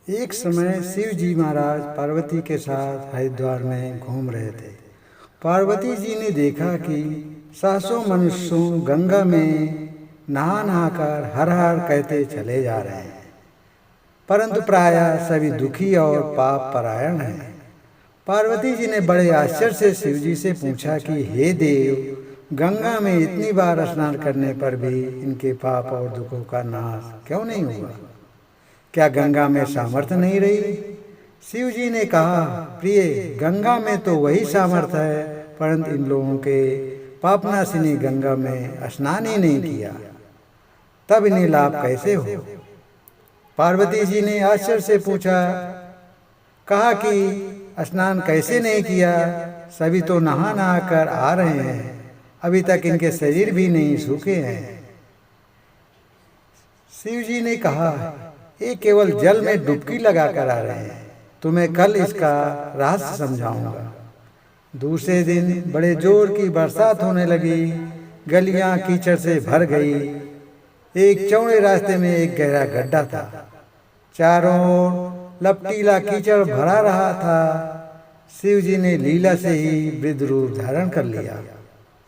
एक समय शिव जी महाराज पार्वती के साथ हरिद्वार में घूम रहे थे। पार्वती जी ने देखा कि सहस्रों मनुष्यों गंगा में नहा नहाकर हर हर कहते चले जा रहे हैं, परंतु प्रायः सभी दुखी और पाप परायण हैं। पार्वती जी ने बड़े आश्चर्य से शिव जी से पूछा कि हे देव, गंगा में इतनी बार स्नान करने पर भी इनके पाप और दुखों का नाश क्यों नहीं हुआ? क्या गंगा में सामर्थ्य नहीं रही? शिव जी ने कहा, प्रिय, गंगा में तो वही सामर्थ्य है, परंतु इन लोगों के पापनाशिनी गंगा में स्नान ही नहीं किया, तब इन्हें लाभ कैसे हो? पार्वती जी ने आश्चर्य से पूछा, कहा कि स्नान कैसे नहीं किया? सभी तो नहा नहा कर आ रहे हैं, अभी तक इनके शरीर भी नहीं सूखे हैं। शिव जी ने कहा, ये केवल जल में डुबकी लगा कर आ रहे हैं, तुम्हें कल इसका रहस्य समझाऊंगा। दूसरे दिन बड़े जोर की बरसात होने लगी, गलियां कीचड़ से भर गई। एक चौड़े रास्ते में एक गहरा गड्ढा था, चारों ओर लपटीला कीचड़ भरा रहा था। शिव जी ने लीला से ही वृद्ध रूप धारण कर लिया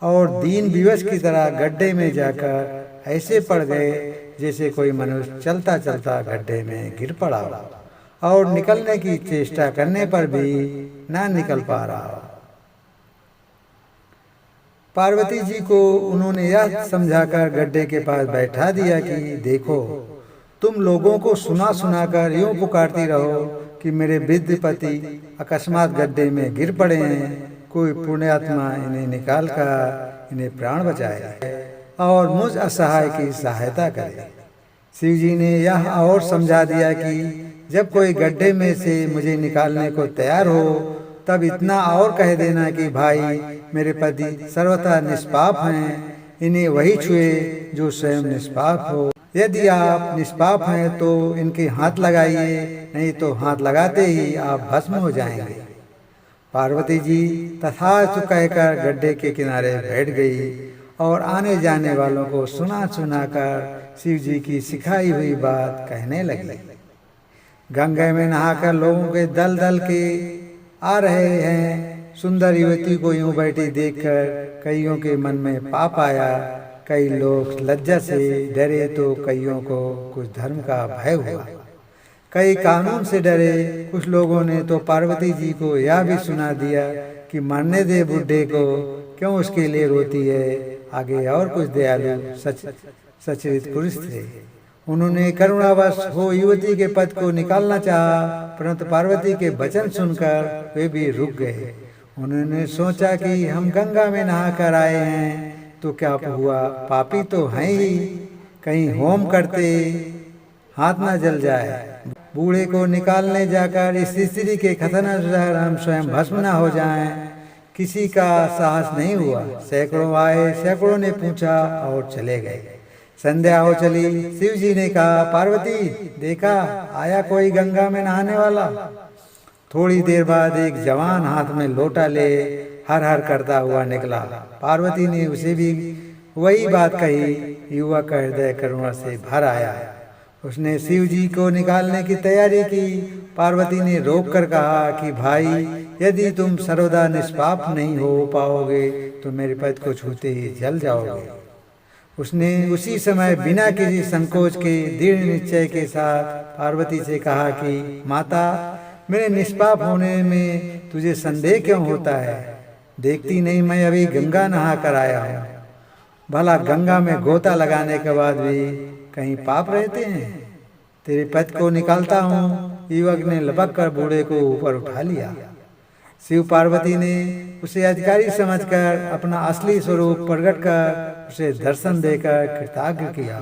और दीन विवश की तरह गड्ढे में जाकर ऐसे पड़ गए जैसे कोई मनुष्य चलता चलता गड्ढे में गिर पड़ा और निकलने की चेष्टा करने पर भी ना निकल पा रहा। पार्वती जी को उन्होंने यह समझाकर गड्ढे के पास बैठा दिया कि देखो, तुम लोगों को सुना सुनाकर यूं पुकारती रहो कि मेरे वृद्ध पति अकस्मात गड्ढे में गिर पड़े हैं, कोई पुण्यात्मा इन्हें निकाल कर इन्हें प्राण बचाए और मुझ असहाय की सहायता करे। शिव जी ने यह और समझा दिया कि जब कोई गड्ढे में से मुझे निकालने को तैयार हो, तब इतना और कह देना कि भाई, मेरे पति सर्वथा निष्पाप हैं, इन्हें वही छुए जो स्वयं निष्पाप हो। यदि आप निष्पाप हैं तो इनके हाथ लगाइए, नहीं तो हाथ लगाते ही आप भस्म हो जाएंगे। पार्वती जी तथास्तु कहकर गड्ढे के किनारे बैठ गई और आने जाने वालों को सुना सुनाकर शिव जी की सिखाई हुई बात कहने लगी। गंगा में नहाकर लोगों के दल दल के आ रहे हैं। सुंदर युवती को यूं बैठी देखकर कईयों के मन में पाप आया। कई लोग लज्जा से डरे तो कईयों को कुछ धर्म का भय हुआ। कई कानून से डरे। कुछ लोगों ने तो पार्वती जी को यह भी सुना दिया कि मरने दे बुढ़े को, क्यों उसके लिए रोती है। आगे और कुछ दयालु सचरित पुरुष थे। उन्होंने करुणावश हो युवती के पद को निकालना चाहा, परंतु पार्वती के वचन सुनकर वे भी रुक गए। उन्होंने सोचा कि हम गंगा में नहाकर आए हैं तो क्या हुआ, पापी तो हैं ही, कहीं होम करते हाथ ना जल जाए। बूढ़े को निकालने जाकर इस स्त्री के खतरनाक हम स्वयं भस्म न हो जाएं। किसी का साहस नहीं हुआ। सैकड़ों आए, सैकड़ों ने पूछा और चले गए। संध्या हो चली। शिव जी ने कहा, पार्वती, देखा आया कोई गंगा में नहाने वाला? थोड़ी देर बाद एक जवान हाथ में लोटा ले हर हर करता हुआ निकला। पार्वती ने उसे भी वही बात कही। युवक का हृदय करुणा से भर आया। उसने शिव जी को निकालने की तैयारी की। पार्वती ने रोक कर कहा कि भाई, यदि तुम सर्वदा निष्पाप नहीं हो पाओगे तो मेरे पद को छूते ही जल जाओगे। उसने उसी समय बिना किसी संकोच के दृढ़ निश्चय के साथ पार्वती से कहा कि माता, मेरे निष्पाप होने में तुझे संदेह क्यों होता है? देखती नहीं मैं अभी गंगा नहा कर आया हूँ। भला गंगा में गोता लगाने के बाद भी कहीं पाप रहते हैं? तेरे पद को निकालता हूँ। युवक ने लपक कर बूढ़े को ऊपर उठा लिया। शिव पार्वती ने उसे अधिकारी समझकर अपना असली स्वरूप प्रकट कर उसे दर्शन देकर कृतज्ञ किया।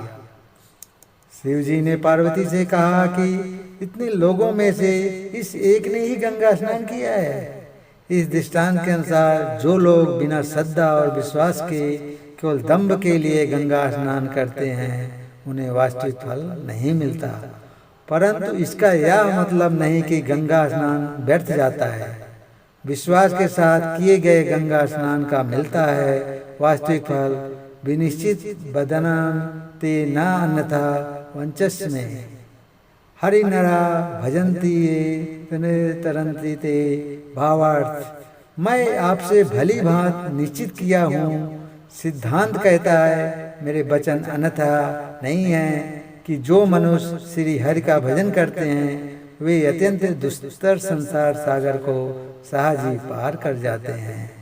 शिव जी ने पार्वती से कहा कि इतने लोगों में से इस एक ने ही गंगा स्नान किया है। इस दृष्टांत के अनुसार जो लोग बिना श्रद्धा और विश्वास के केवल दंभ के लिए गंगा स्नान करते हैं, उन्हें वास्तविक फल नहीं मिलता। परंतु इसका यह मतलब नहीं कि गंगा स्नान व्यर्थ जाता है। विश्वास के साथ किए गए गंगा स्नान का मिलता है वास्तविक फल। विनिश्चित बदनाम ते न अन्यथा वंचस्मे। हरि नरा भजंती ये तरंती ते। भावार्थ, मैं आपसे भली भांत निश्चित किया हूँ। सिद्धांत कहता है, मेरे वचन अन्यथा नहीं है, कि जो मनुष्य श्री हरि का भजन करते हैं वे अत्यंत दुस्तर संसार सागर को सहज ही पार कर जाते हैं।